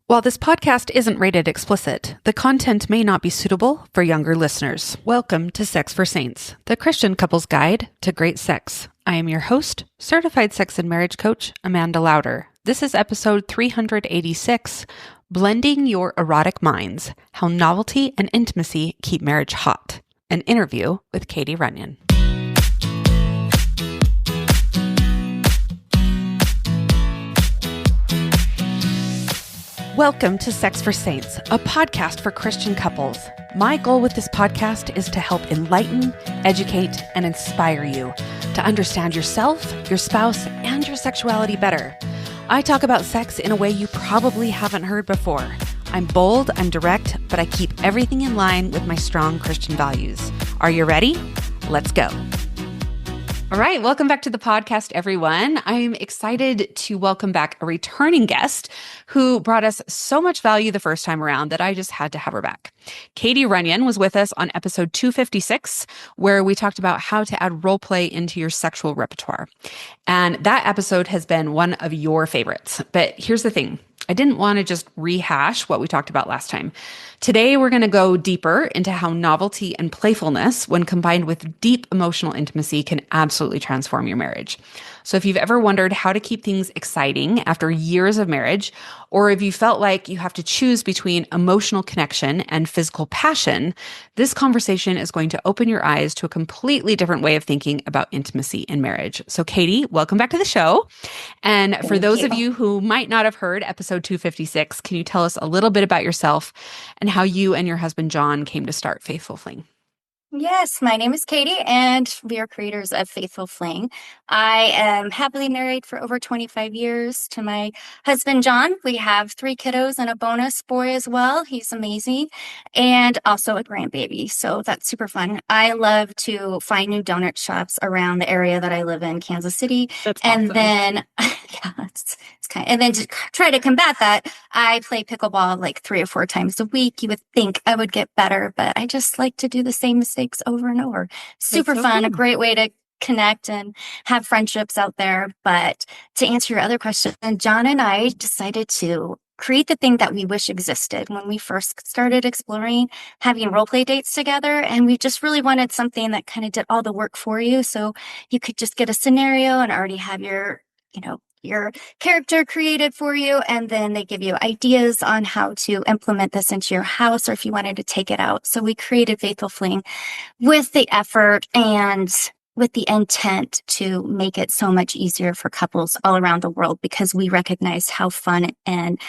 While this podcast isn't rated explicit, the content may not be suitable for younger listeners. Welcome to Sex for Saints, the Christian couple's guide to great sex. I am your host, certified sex and marriage coach, Amanda Lauder. This is episode 386, Blending Your Erotic Minds, How Novelty and Intimacy Keep Marriage Hot, an interview with Katie Runyon. Welcome to Sex for Saints, a podcast for Christian couples. My goal with this podcast is to help enlighten, educate, and inspire you to understand yourself, your spouse, and your sexuality better. I talk about sex in a way you probably haven't heard before. I'm bold, I'm direct, but I keep everything in line with my strong Christian values. Are you ready? Let's go. All right, welcome back to the podcast, everyone. I'm excited to welcome back a returning guest who brought us so much value the first time around that I just had to have her back. Katie Runyon was with us on episode 256, where we talked about how to add role play into your sexual repertoire. And that episode has been one of your favorites. But here's the thing. I didn't want to just rehash what we talked about last time. Today, we're going to go deeper into how novelty and playfulness, when combined with deep emotional intimacy, can absolutely transform your marriage. So if you've ever wondered how to keep things exciting after years of marriage, or if you felt like you have to choose between emotional connection and physical passion, this conversation is going to open your eyes to a completely different way of thinking about intimacy in marriage. So Katie, welcome back to the show. And for those of you who might not have heard episode 256, can you tell us a little bit about yourself and how you and your husband, John, came to start Faithful Fling? Yes, my name is Katie, and we are creators of Faithful Fling. I am happily married for over 25 years to my husband, John. We have 3 kiddos and a bonus boy as well. He's amazing. And also a grandbaby. So that's super fun. I love to find new donut shops around the area that I live in, Kansas City. That's and awesome. then, yeah, it's kind of, and then to try to combat that, I play pickleball like 3 or 4 times a week. You would think I would get better, but I just like to do the same mistakes over and over. Super fun, a great way to connect and have friendships out there. But to answer your other question, John and I decided to create the thing that we wish existed when we first started exploring having role play dates together. And we just really wanted something that kind of did all the work for you. So you could just get a scenario and already have your character created for you, and then they give you ideas on how to implement this into your house or if you wanted to take it out. So we created Faithful Fling with the effort and with the intent to make it so much easier for couples all around the world, because we recognized how fun and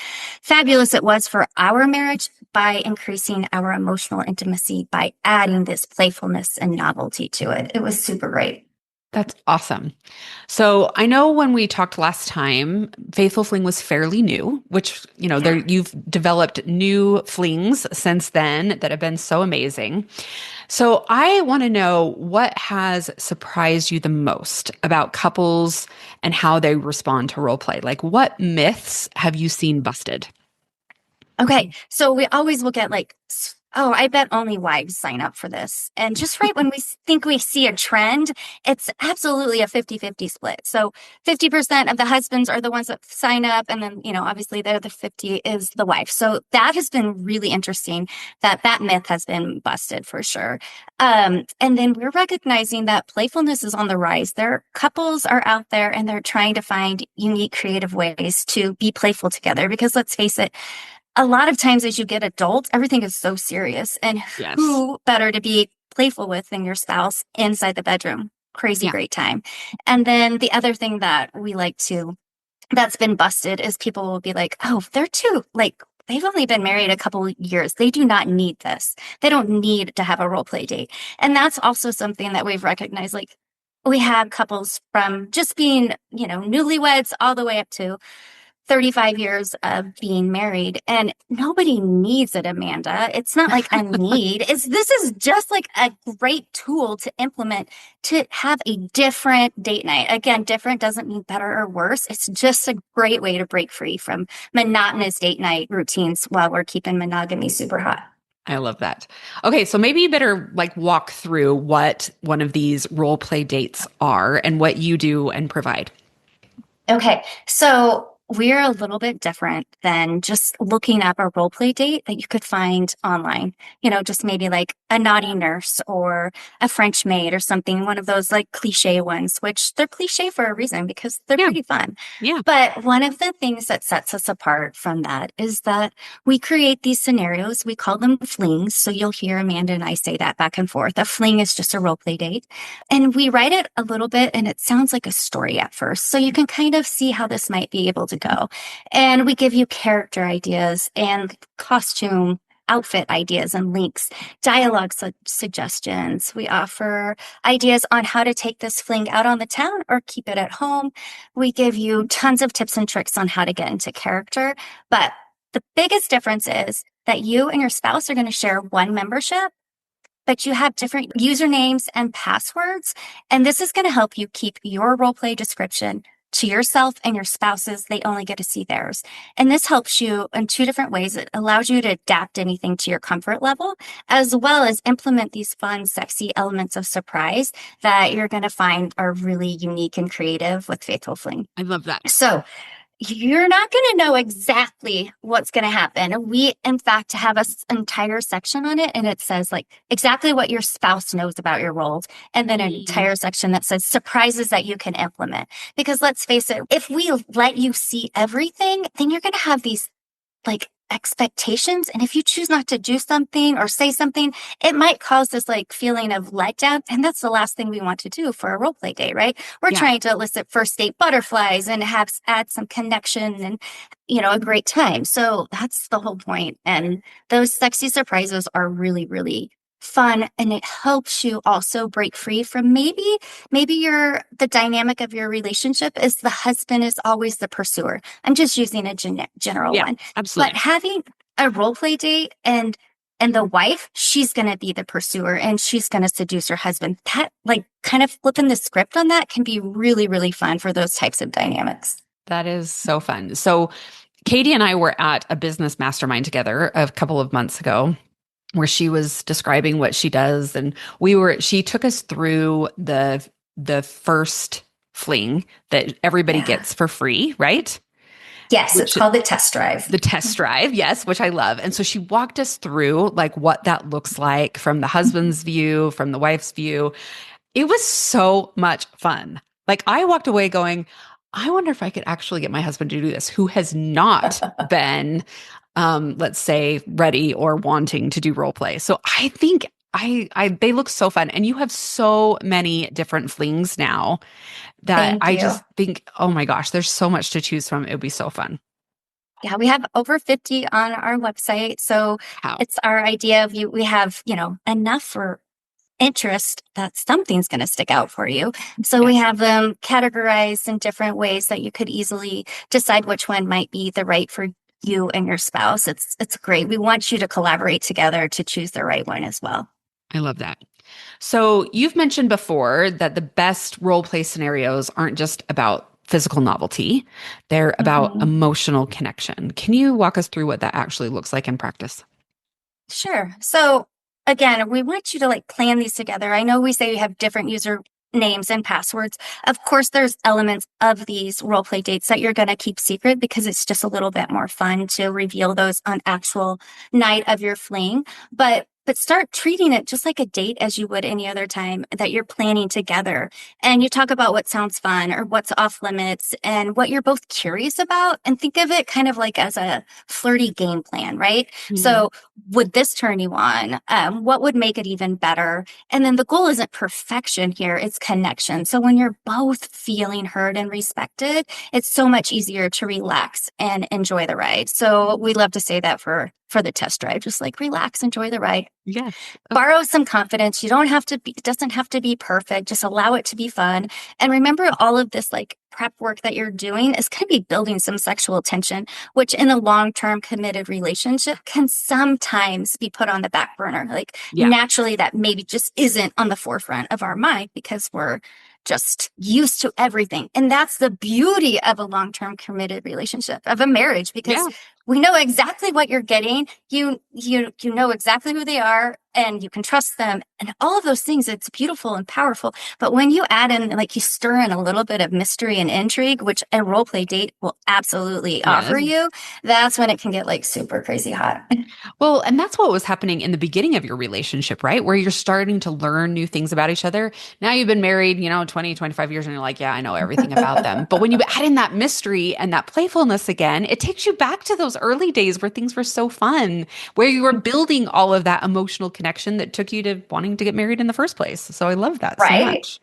fabulous it was for our marriage by increasing our emotional intimacy by adding this playfulness and novelty to it. It was super great. That's awesome. So I know when we talked last time, Faithful Fling was fairly new, which, you've developed new flings since then that have been so amazing. So I want to know what has surprised you the most about couples and how they respond to role play. Like, what myths have you seen busted? Okay, so we always look at I bet only wives sign up for this. And just right when we think we see a trend, it's absolutely a 50-50 split. So 50% of the husbands are the ones that sign up. And then, obviously the other 50 is the wife. So that has been really interesting, that myth has been busted for sure. And then we're recognizing that playfulness is on the rise. Couples are out there and they're trying to find unique, creative ways to be playful together. Because let's face it, a lot of times as you get adult, everything is so serious. And who better to be playful with than your spouse inside the bedroom? Great time. And then the other thing that we that's been busted is people will be like, oh, they've only been married a couple of years. They do not need this. They don't need to have a role play date. And that's also something that we've recognized. Like, we have couples from just being, newlyweds all the way up to 35 years of being married, and nobody needs it, Amanda. It's not like a need. This is just like a great tool to implement to have a different date night. Again, different doesn't mean better or worse. It's just a great way to break free from monotonous date night routines while we're keeping monogamy super hot. I love that. Okay, so maybe you better walk through what one of these role play dates are and what you do and provide. Okay, so we're a little bit different than just looking up a role play date that you could find online. Just maybe like a naughty nurse or a French maid or something, one of those like cliche ones, which they're cliche for a reason because they're Yeah. pretty fun. Yeah. But one of the things that sets us apart from that is that we create these scenarios. We call them flings. So you'll hear Amanda and I say that back and forth. A fling is just a role play date. And we write it a little bit and it sounds like a story at first. So you can kind of see how this might be able to go. And we give you character ideas and costume outfit ideas and links, dialogue suggestions. We offer ideas on how to take this fling out on the town or keep it at home. We give you tons of tips and tricks on how to get into character. But the biggest difference is that you and your spouse are going to share one membership, but you have different usernames and passwords. And this is going to help you keep your roleplay description to yourself and your spouses. They only get to see theirs. And this helps you in two different ways. It allows you to adapt anything to your comfort level, as well as implement these fun, sexy elements of surprise that you're going to find are really unique and creative with Faithful Fling. I love that. So you're not going to know exactly what's going to happen. We, in fact, have an entire section on it, and it says like exactly what your spouse knows about your roles, and then an entire section that says surprises that you can implement. Because let's face it, if we let you see everything, then you're going to have these like expectations. And if you choose not to do something or say something, it might cause this like feeling of letdown. And that's the last thing we want to do for a role play day, right? We're trying to elicit first date butterflies and add some connection and, a great time. So that's the whole point. And those sexy surprises are really, really fun. And it helps you also break free from maybe the dynamic of your relationship is the husband is always the pursuer. I'm just using a general one. Absolutely. But having a role play date and the wife, she's going to be the pursuer and she's going to seduce her husband. That like kind of flipping the script on that can be really, really fun for those types of dynamics. That is so fun. So Katie and I were at a business mastermind together a couple of months ago, where she was describing what she does. And she took us through the first fling that everybody gets for free, right? Yes, it's called the test drive. The test drive, yes, which I love. And so she walked us through like what that looks like from the husband's view, from the wife's view. It was so much fun. Like I walked away going, I wonder if I could actually get my husband to do this, who has not been let's say ready or wanting to do role play. So I think they look so fun. And you have so many different flings now that I just think, oh my gosh, there's so much to choose from. It would be so fun. Yeah, we have over 50 on our website. So it's our idea of we have, enough for interest that something's going to stick out for you. So we have them categorized in different ways that you could easily decide which one might be the right for you and your spouse. It's great. We want you to collaborate together to choose the right one as well. I love that. So you've mentioned before that the best role play scenarios aren't just about physical novelty. They're about emotional connection. Can you walk us through what that actually looks like in practice? Sure. So again, we want you to like plan these together. I know we say you have different user names and passwords. Of course, there's elements of these role play dates that you're going to keep secret because it's just a little bit more fun to reveal those on actual night of your fling. But start treating it just like a date as you would any other time that you're planning together. And you talk about what sounds fun or what's off limits and what you're both curious about. And think of it kind of like as a flirty game plan, right? Mm-hmm. So would this turn you on? What would make it even better? And then the goal isn't perfection here, it's connection. So when you're both feeling heard and respected, it's so much easier to relax and enjoy the ride. So we love to say that for the test drive, just like relax, enjoy the ride. Yes. Borrow some confidence. It doesn't have to be perfect. Just allow it to be fun. And remember all of this like prep work that you're doing is going to be building some sexual tension, which in a long-term committed relationship can sometimes be put on the back burner. Like naturally that maybe just isn't on the forefront of our mind because we're just used to everything. And that's the beauty of a long-term committed relationship, of a marriage, because we know exactly what you're getting. You know exactly who they are, and you can trust them, and all of those things. It's beautiful and powerful. But when you add in, like, you stir in a little bit of mystery and intrigue, which a role play date will absolutely offer Yes. you, that's when it can get like super crazy hot. Well, and that's what was happening in the beginning of your relationship, right? Where you're starting to learn new things about each other. Now you've been married, 20, 25 years, and you're like, yeah, I know everything about them. But when you add in that mystery and that playfulness again, it takes you back to those early days where things were so fun, where you were building all of that emotional connection that took you to wanting to get married in the first place. So I love that so Right? much.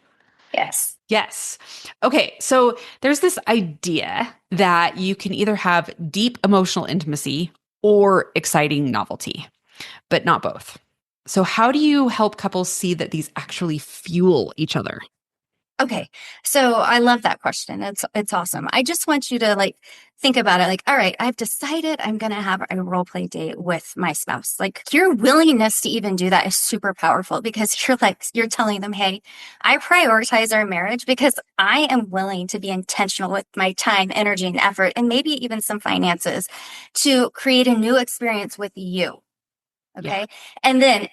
Yes. Yes. Okay. So there's this idea that you can either have deep emotional intimacy or exciting novelty, but not both. So, how do you help couples see that these actually fuel each other? Okay. So I love that question. It's awesome. I just want you to like think about it like, all right, I've decided I'm going to have a role play date with my spouse. Like, your willingness to even do that is super powerful, because you're telling them, "Hey, I prioritize our marriage because I am willing to be intentional with my time, energy, and effort, and maybe even some finances to create a new experience with you." Yeah. Okay. And then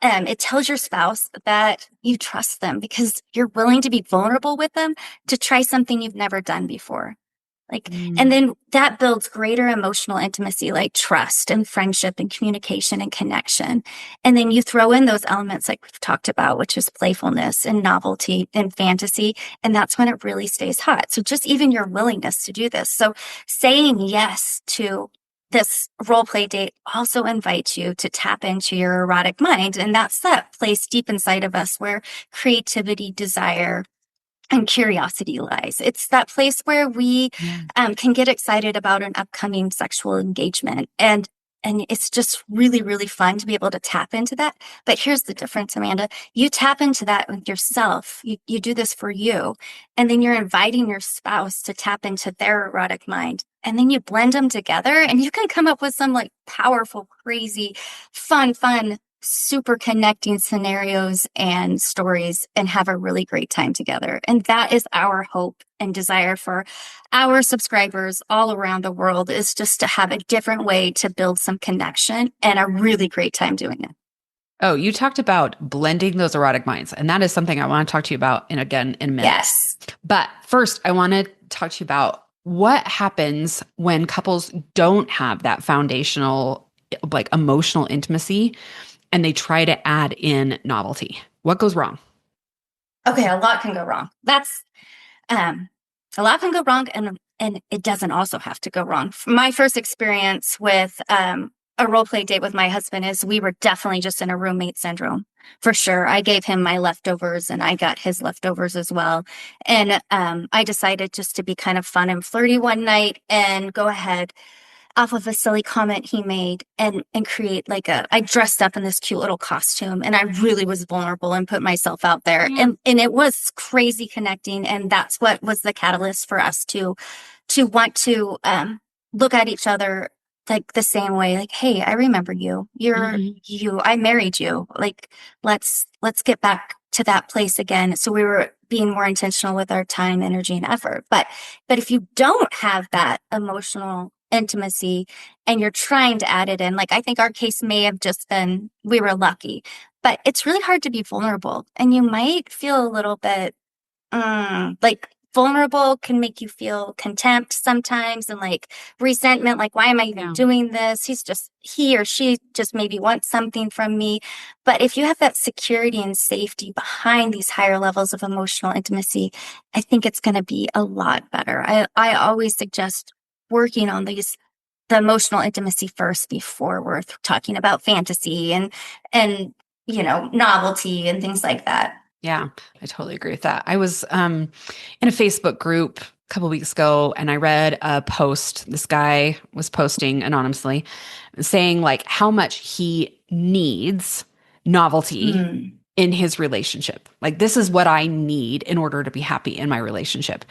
it tells your spouse that you trust them because you're willing to be vulnerable with them to try something you've never done before. Like, and Mm, then that builds greater emotional intimacy, like trust and friendship and communication and connection. And then you throw in those elements like we've talked about, which is playfulness and novelty and fantasy. And that's when it really stays hot. So just even your willingness to do this. So saying yes to this role play date also invites you to tap into your erotic mind. And that's that place deep inside of us where creativity, desire, and curiosity lies. It's that place where we yeah. can get excited about an upcoming sexual engagement. And it's just really, really fun to be able to tap into that. But here's the difference, Amanda. You tap into that with yourself. You do this for you. And then you're inviting your spouse to tap into their erotic mind. And then you blend them together and you can come up with some like powerful, crazy, fun, super connecting scenarios and stories and have a really great time together. And that is our hope and desire for our subscribers all around the world, is just to have a different way to build some connection and a really great time doing it. Oh, you talked about blending those erotic minds, and that is something I want to talk to you about in a minute. Yes. But first, I want to talk to you about what happens when couples don't have that foundational, like, emotional intimacy and they try to add in novelty. What goes wrong? Okay, a lot can go wrong. That's a lot can go wrong, and it doesn't also have to go wrong. My first experience with a role play date with my husband is we were definitely just in a roommate syndrome for sure. I gave him my leftovers and I got his leftovers as well. And I decided just to be kind of fun and flirty one night and go ahead off of a silly comment he made and create like I dressed up in this cute little costume and I really was vulnerable and put myself out there. Yeah. And it was crazy connecting. And that's what was the catalyst for us to want to look at each other like the same way, like, hey, I remember you. Mhm. I married you. Like, let's get back to that place again. So we were being more intentional with our time, energy, and effort. But if you don't have that emotional intimacy and you're trying to add it in, like, I think our case may have just been we were lucky, but it's really hard to be vulnerable. And you might feel a little bit like vulnerable can make you feel contempt sometimes and like resentment, like, why am I even Yeah. doing this? He or she just maybe wants something from me. But if you have that security and safety behind these higher levels of emotional intimacy, I think it's going to be a lot better. I always suggest working on the emotional intimacy first before we're talking about fantasy and novelty and things like that. Yeah, I totally agree with that. I was in a Facebook group a couple weeks ago and I read a post. This guy was posting anonymously saying like how much he needs novelty Mm. in his relationship. Like, this is what I need in order to be happy in my relationship.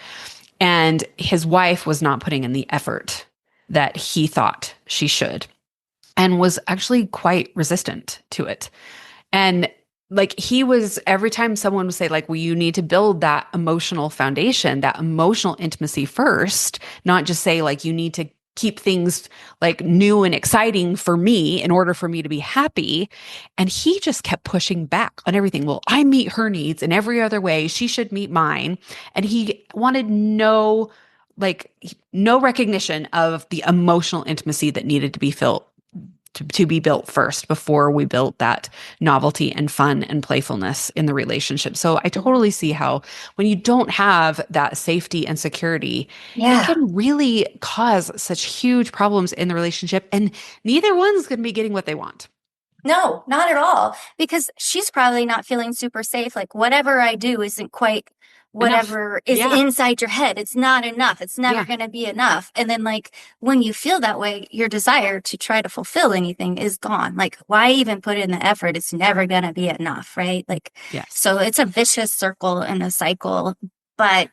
And his wife was not putting in the effort that he thought she should and was actually quite resistant to it. And like, he was, every time someone would say like, well, you need to build that emotional foundation, that emotional intimacy first, not just say like, you need to keep things like new and exciting for me in order for me to be happy. And he just kept pushing back on everything. Well, I meet her needs in every other way. She should meet mine. And he wanted no recognition of the emotional intimacy that needed to be felt to be built first before we built that novelty and fun and playfulness in the relationship. So I totally see how when you don't have that safety and security, it Yeah. can really cause such huge problems in the relationship, and neither one's going to be getting what they want. No, not at all. Because she's probably not feeling super safe. Like, whatever I do isn't quite Enough. whatever is Yeah. inside your head. It's not enough. It's never Yeah. going to be enough. And then, like, when you feel that way, your desire to try to fulfill anything is gone. Like, why even put in the effort? It's never going to be enough, right? Like, Yes. so it's a vicious circle and a cycle. But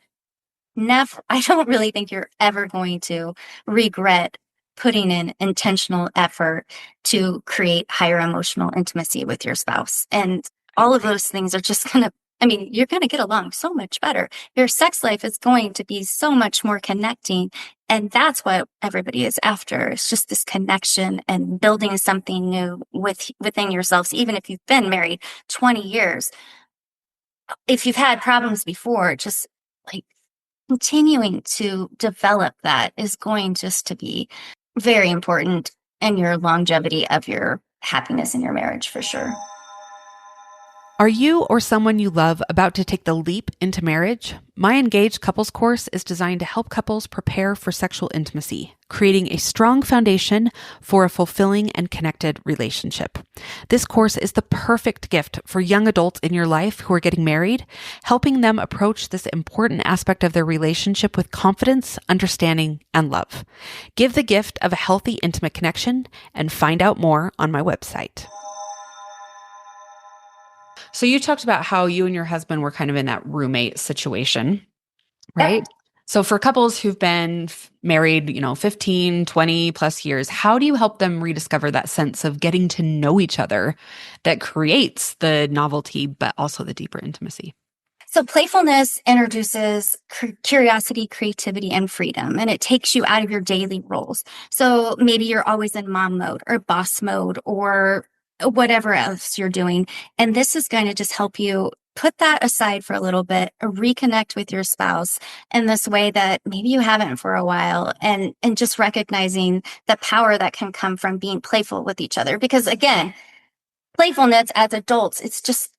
never, I don't really think you're ever going to regret putting in intentional effort to create higher emotional intimacy with your spouse. And I all of agree. those things are just going to, I mean, you're going to get along so much better. Your sex life is going to be so much more connecting. And that's what everybody is after. It's just this connection and building something new within yourselves. Even if you've been married 20 years, if you've had problems before, just like continuing to develop that is going just to be very important in your longevity of your happiness in your marriage for sure. Are you or someone you love about to take the leap into marriage? My Engaged Couples course is designed to help couples prepare for sexual intimacy, creating a strong foundation for a fulfilling and connected relationship. This course is the perfect gift for young adults in your life who are getting married, helping them approach this important aspect of their relationship with confidence, understanding, and love. Give the gift of a healthy, intimate connection and find out more on my website. So you talked about how you and your husband were kind of in that roommate situation, right? Yep. So for couples who've been married, 15, 20 plus years, how do you help them rediscover that sense of getting to know each other that creates the novelty, but also the deeper intimacy? So playfulness introduces curiosity, creativity, and freedom, and it takes you out of your daily roles. So maybe you're always in mom mode or boss mode or whatever else you're doing. And this is going to just help you put that aside for a little bit, reconnect with your spouse in this way that maybe you haven't for a while, and just recognizing the power that can come from being playful with each other. Because again, playfulness as adults,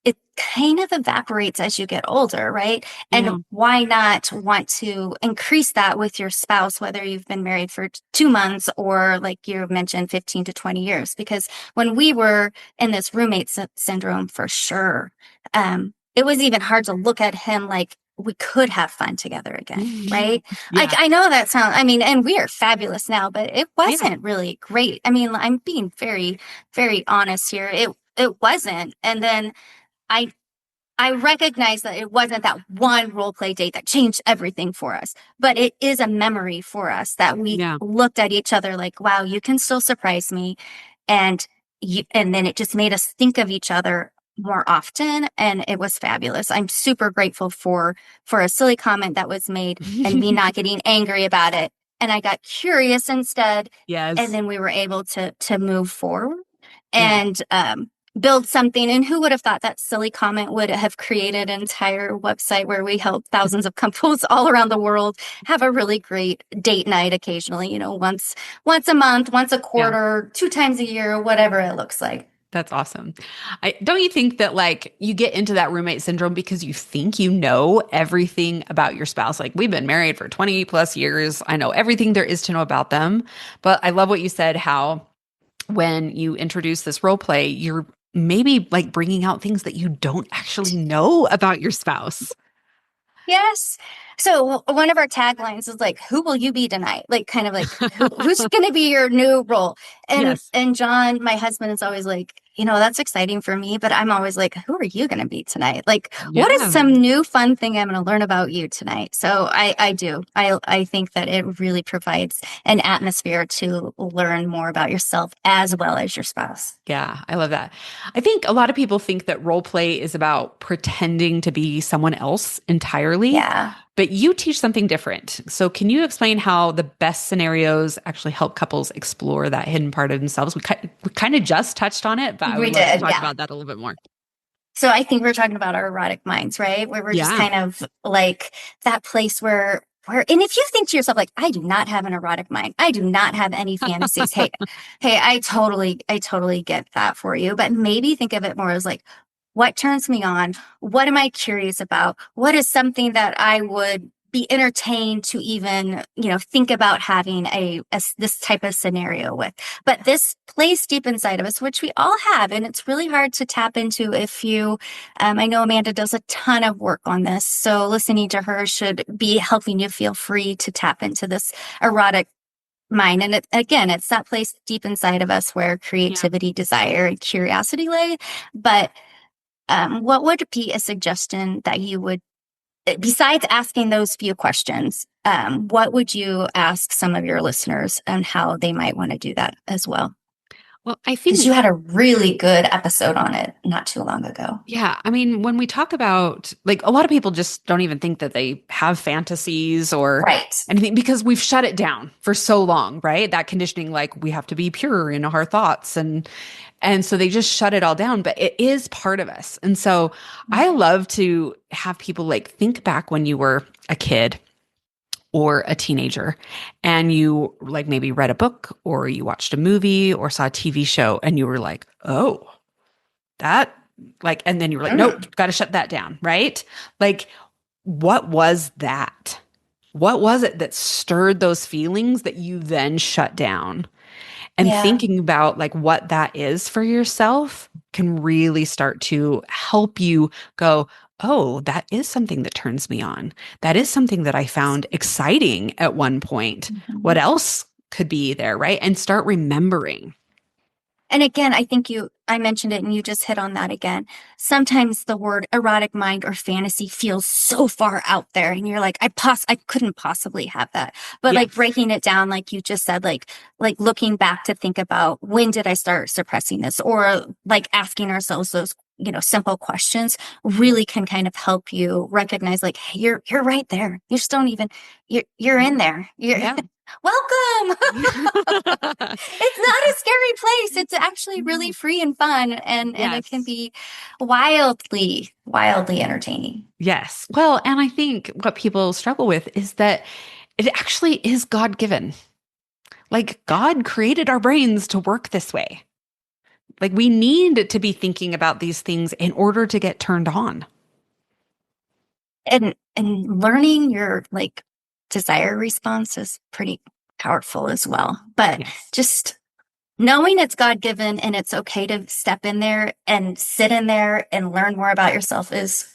it kind of evaporates as you get older, right? Yeah. And why not want to increase that with your spouse, whether you've been married for 2 months or, like you mentioned, 15 to 20 years? Because when we were in this roommate syndrome, for sure, it was even hard to look at him like we could have fun together again, right? Like, Yeah. I know that sounds, I mean, and we are fabulous now, but it Yeah. wasn't really great. I mean, I'm being very, very honest here. It wasn't. And then I I recognize that it wasn't that one role play date that changed everything for us, but it is a memory for us that we Yeah. looked at each other like, wow, you can still surprise me. And and then it just made us think of each other more often. And it was fabulous. I'm super grateful for a silly comment that was made and me not getting angry about it. And I got curious instead. And Yes. then we were able to move forward Yeah. and build something. And who would have thought that silly comment would have created an entire website where we help thousands of couples all around the world have a really great date night occasionally, once a month, once a Yeah. quarter, 2 times a year, whatever it looks like. That's awesome. Don't you think that like you get into that roommate syndrome because you think you know everything about your spouse? Like we've been married for 20 plus years. I know everything there is to know about them. But I love what you said, how when you introduce this role play, you're maybe like bringing out things that you don't actually know about your spouse. Yes. So one of our taglines is like, "Who will you be tonight?" Like, kind of like, who's going to be your new role? And Yes. and John, my husband, is always like, that's exciting for me, but I'm always like, "Who are you going to be tonight? Like, what is Yeah. some new fun thing I'm going to learn about you tonight?" So I do. I think that it really provides an atmosphere to learn more about yourself as well as your spouse. Yeah, I love that. I think a lot of people think that role play is about pretending to be someone else entirely. Yeah. But you teach something different. So can you explain how the best scenarios actually help couples explore that hidden part of themselves? We kind of just touched on it, but I We would love to did, talk yeah. about that a little bit more. So I think we're talking about our erotic minds, right? Where we're just Yeah. kind of like that place where, and if you think to yourself, like, I do not have an erotic mind, I do not have any fantasies. Hey, I totally get that for you. But maybe think of it more as like, what turns me on? What am I curious about? What is something that I would be entertained to even, think about having this type of scenario with? But this place deep inside of us, which we all have, and it's really hard to tap into if you, I know Amanda does a ton of work on this. So listening to her should be helping you feel free to tap into this erotic mind. And again, it's that place deep inside of us where Yeah. creativity, desire, and curiosity lay. But what would be a suggestion that you would, besides asking those few questions, what would you ask some of your listeners and how they might want to do that as well? Well, I Because you think had a really good episode on it not too long ago. yeah, I mean, when we talk about like a lot of people just don't even think that they have fantasies or Right. anything because we've shut it down for so long, right? That conditioning, like we have to be pure in our thoughts and so they just shut it all down, but it is part of us. And so I love to have people like think back when you were a kid or a teenager and you like maybe read a book or you watched a movie or saw a TV show and you were like, "Oh, that like," and then you were like, nope, Mm. got to shut that down, right? Like, what was that? What was it that stirred those feelings that you then shut down? And Yeah. thinking about like what that is for yourself can really start to help you go, oh, that is something that turns me on. That is something that I found exciting at one point. What Mhm. else could be there, right? And start remembering. And again, I think I mentioned it and you just hit on that again. Sometimes the word erotic mind or fantasy feels so far out there and you're like, I couldn't possibly have that. But Yeah. like breaking it down, like you just said, like looking back to think about when did I start suppressing this, or like asking ourselves those, simple questions really can kind of help you recognize like, hey, you're right there. You just don't even, you're in there. You're Yeah. welcome. Yeah. It's not a scary place. It's actually really free and fun, and it can Yes. be wildly entertaining. Yes. Well, and I think what people struggle with is that it actually is God given. Like God created our brains to work this way. Like we need to be thinking about these things in order to get turned on. And learning your like desire response is pretty powerful as well. But Yes. just knowing it's God given and it's okay to step in there and sit in there and learn more about yourself is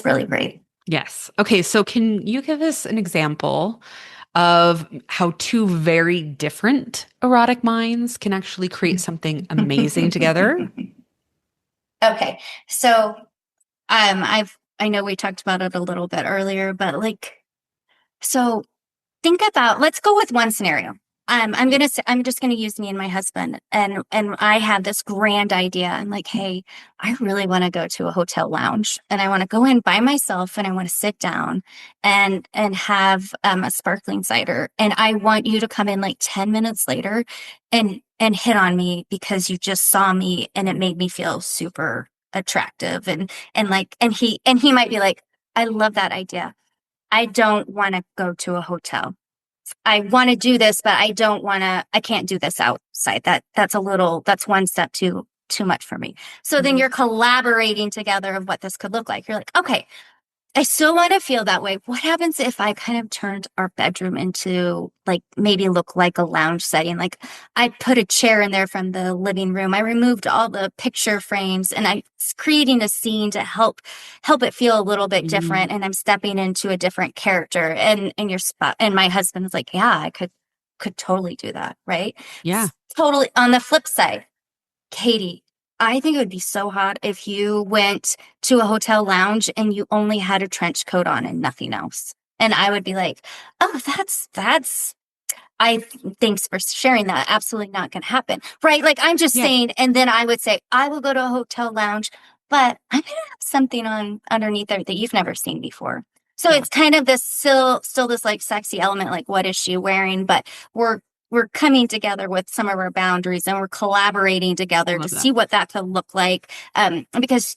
really great. Yes. Okay. So can you give us an example of how two very different erotic minds can actually create something amazing together? Okay. So I know we talked about it a little bit earlier, but like, so think about, let's go with one scenario. I'm just gonna use me and my husband, and I have this grand idea. I'm like, hey, I really want to go to a hotel lounge, and I want to go in by myself, and I want to sit down and have a sparkling cider, and I want you to come in like 10 minutes later, and hit on me because you just saw me, and it made me feel super attractive, and he might be like, I love that idea. I don't want to go to a hotel. I want to do this, but I can't do this outside. That's one step too much for me. So then Mhm. you're collaborating together of what this could look like. You're like, okay, I still want to feel that way. What happens if I kind of turned our bedroom into like maybe look like a lounge setting? Like I put a chair in there from the living room. I removed all the picture frames and I'm creating a scene to help it feel a little bit Mm. different. And I'm stepping into a different character. And your spot. And my husband's like, yeah, I could totally do that. Right. Yeah. Totally. On the flip side, Katie, I think it would be so hot if you went to a hotel lounge and you only had a trench coat on and nothing else. And I would be like, oh, thanks for sharing that. Absolutely not going to happen. Right. Like I'm just Yeah. saying. And then I would say, I will go to a hotel lounge, but I'm going to have something on underneath there that you've never seen before. So Yeah. it's kind of this still this like sexy element, like what is she wearing? But we're coming together with some of our boundaries and we're collaborating I together to love that. see what that could look like. Because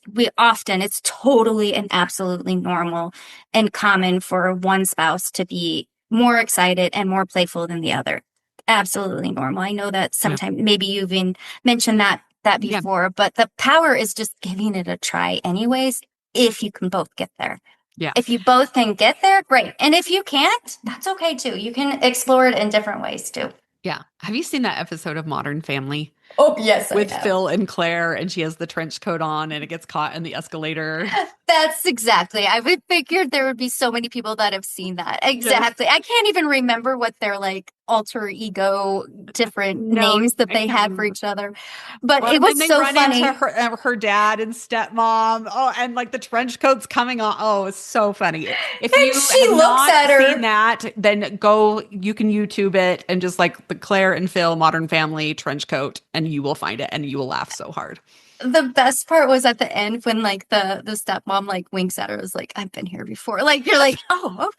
it's totally and absolutely normal and common for one spouse to be more excited and more playful than the other. Absolutely normal. I know that Yeah. sometimes maybe you've even mentioned that Yeah. before, but the power is just giving it a try anyways, if you can both get there. Yeah. If you both can get there, great. And if you can't, that's okay too. You can explore it in different ways too. Yeah. Have you seen that episode of Modern Family Oh, yes, I with have. Phil and Claire, and she has the trench coat on and it gets caught in the escalator? That's exactly. I would figured there would be so many people that have seen that. Yes. Exactly. I can't even remember what their like alter ego different No, names that I they can't had for remember. each other. But Well, it and then was they so run into funny. her dad and stepmom. Oh, and like the trench coat's coming on. Oh, it's so funny. If And you she have looks not at seen her. that, then go, you can YouTube it and just like the Claire and Phil Modern Family trench coat, and you will find it and you will laugh so hard. The best part was at the end when like the stepmom like winks at her, was like, I've been here before. Like you're like, oh,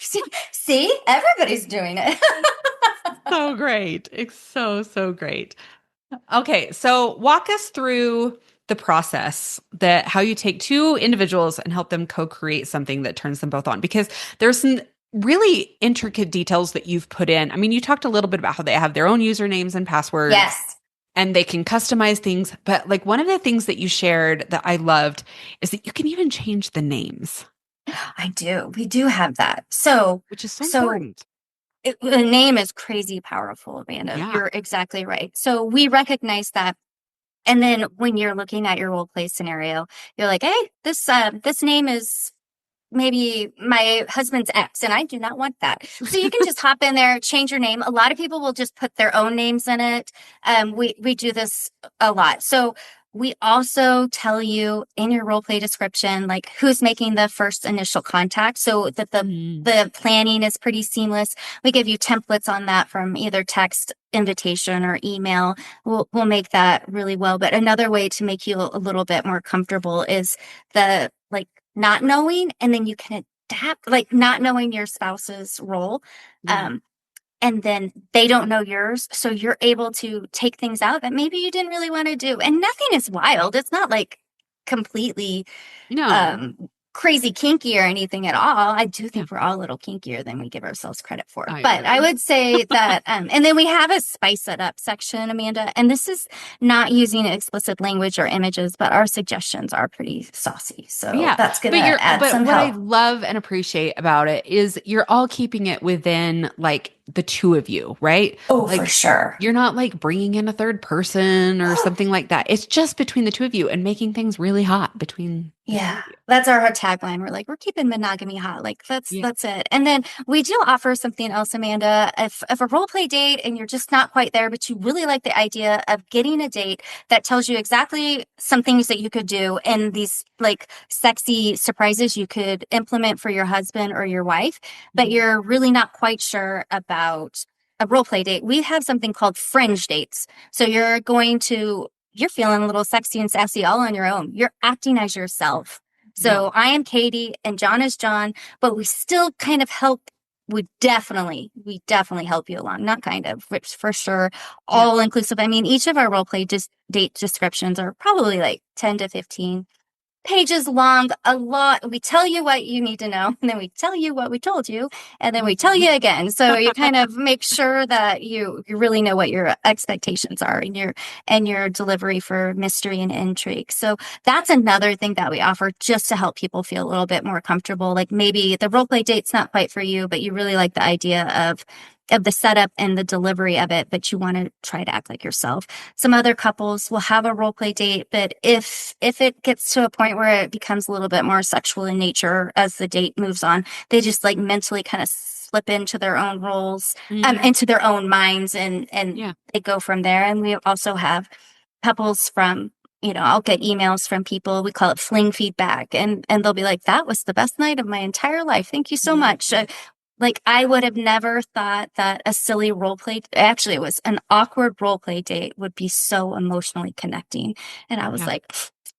see, everybody's doing it. So great. It's so, so great. Okay, so walk us through the process that how you take two individuals and help them co-create something that turns them both on, because there's some really intricate details that you've put in. I mean, you talked a little bit about how they have their own usernames and passwords Yes. and they can customize things, but like one of the things that you shared that I loved is that you can even change the names, I do. We do have that. So, which is so so important. the name is crazy powerful, Amanda. Yeah. You're exactly right. So we recognize that. And then when you're looking at your role play scenario, you're like, hey, this name is maybe my husband's ex, and I do not want that. So you can just hop in there, change your name. A lot of people will just put their own names in it. We do this a lot. So we also tell you in your role play description, like who's making the first initial contact so that Mm, the planning is pretty seamless. We give you templates on that from either text invitation or email. We'll make that really well. But another way to make you a little bit more comfortable is the like not knowing, and then you can adapt, like not knowing your spouse's role. yeah. Um, and then they don't know yours. So you're able to take things out that maybe you didn't really want to do. And nothing is wild. It's not like completely No. um crazy kinky or anything at all. I do Yeah, think we're all a little kinkier than we give ourselves credit for. I But I agree. would say that and then we have a spice it up section, Amanda, and this is not using explicit language or images, but our suggestions are pretty saucy. So Yeah, that's gonna add but some what I help. love and appreciate about it is you're all keeping it within like the two of you, right? Oh, for Like sure. you're not like bringing in a third person or something like that. It's just between the two of you and making things really hot between the two Yeah, of you. that's our tagline. We're like, we're keeping monogamy hot. Like Yeah. that's it. And then we do offer something else, Amanda. If a role play date and you're just not quite there, but you really like the idea of getting a date that tells you exactly some things that you could do and these like sexy surprises you could implement for your husband or your wife, but Mhm. you're really not quite sure about a role play date, we have something called fringe dates. So you're feeling a little sexy and sassy all on your own. You're acting as yourself. Yeah. So I am Katie and John is John, but we still kind of help. We definitely help you along. Not kind of, which for sure, Yeah. all inclusive. I mean, each of our role play date descriptions are probably like 10 to 15 pages long, a lot. We tell you what you need to know, and then we tell you what we told you, and then we tell you again. So you kind of make sure that you really know what your expectations are and your delivery for mystery and intrigue. So that's another thing that we offer just to help people feel a little bit more comfortable. Like maybe the role play date's not quite for you, but you really like the idea of the setup and the delivery of it, but you want to try to act like yourself. Some other couples will have a role play date, but if it gets to a point where it becomes a little bit more sexual in nature as the date moves on, they just like mentally kind of slip into their own roles, Mhm. into their own minds, and Yeah. they go from there. And we also have couples from I'll get emails from people. We call it fling feedback, and they'll be like, "That was the best night of my entire life. Thank you so Yeah. much." Like I would have never thought that a silly role play, actually it was an awkward role play date would be so emotionally connecting. And I was Yeah. like,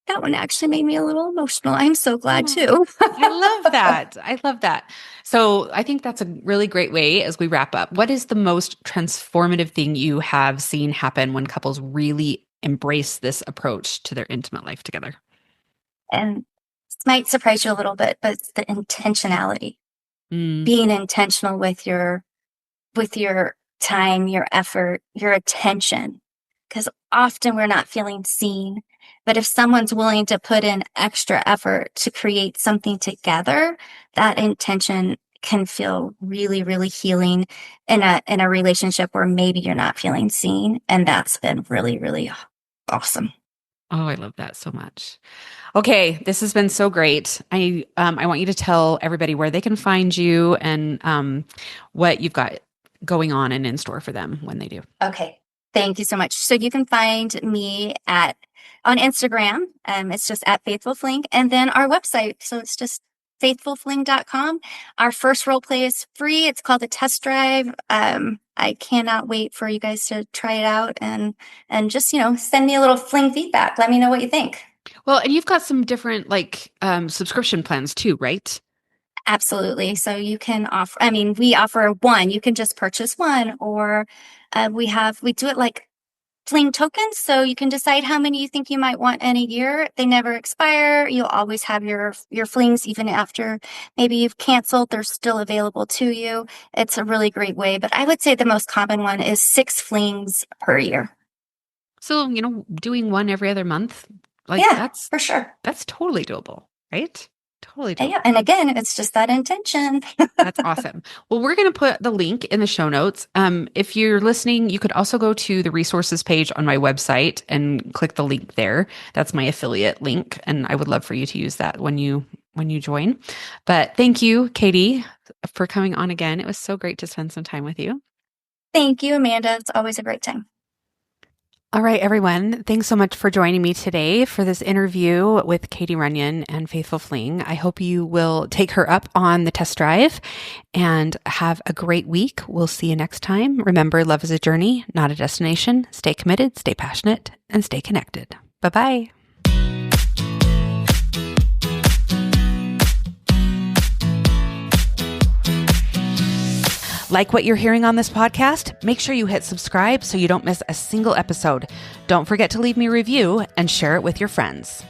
That one actually made me a little emotional. I'm so glad Oh, too. I love that. I love that. So I think that's a really great way as we wrap up. What is the most transformative thing you have seen happen when couples really embrace this approach to their intimate life together? And this might surprise you a little bit, but it's the intentionality. Mm. Being intentional with your time, your effort, your attention. Because often we're not feeling seen. But if someone's willing to put in extra effort to create something together, that intention can feel really, really healing in a relationship where maybe you're not feeling seen. And that's been really, really awesome. Oh, I love that so much. Okay, this has been so great. I want you to tell everybody where they can find you and what you've got going on and in store for them when they do. Okay. Thank you so much. So you can find me on Instagram. It's just at Faithful Fling. And then our website. So it's just faithfulfling.com. Our first role play is free. It's called the test drive. I cannot wait for you guys to try it out and just, send me a little fling feedback. Let me know what you think. Well, and you've got some different subscription plans too, right? Absolutely. So you can we offer one, you can just purchase one, or we do it like fling tokens. So you can decide how many you think you might want in a year. They never expire. You'll always have your flings, even after maybe you've canceled, they're still available to you. It's a really great way. But I would say the most common one is 6 flings per year. So, doing one every other month, Yeah, that's for sure. totally doable, right? Totally doable. Yeah. And again, it's just that intention. That's awesome. Well, we're going to put the link in the show notes. If you're listening, you could also go to the resources page on my website and click the link there. That's my affiliate link, and I would love for you to use that when you join. But thank you, Katie, for coming on again. It was so great to spend some time with you. Thank you, Amanda. It's always a great time. All right, everyone. Thanks so much for joining me today for this interview with Katie Runyon and Faithful Fling. I hope you will take her up on the test drive and have a great week. We'll see you next time. Remember, love is a journey, not a destination. Stay committed, stay passionate, and stay connected. Bye-bye. Like what you're hearing on this podcast? Make sure you hit subscribe so you don't miss a single episode. Don't forget to leave me a review and share it with your friends.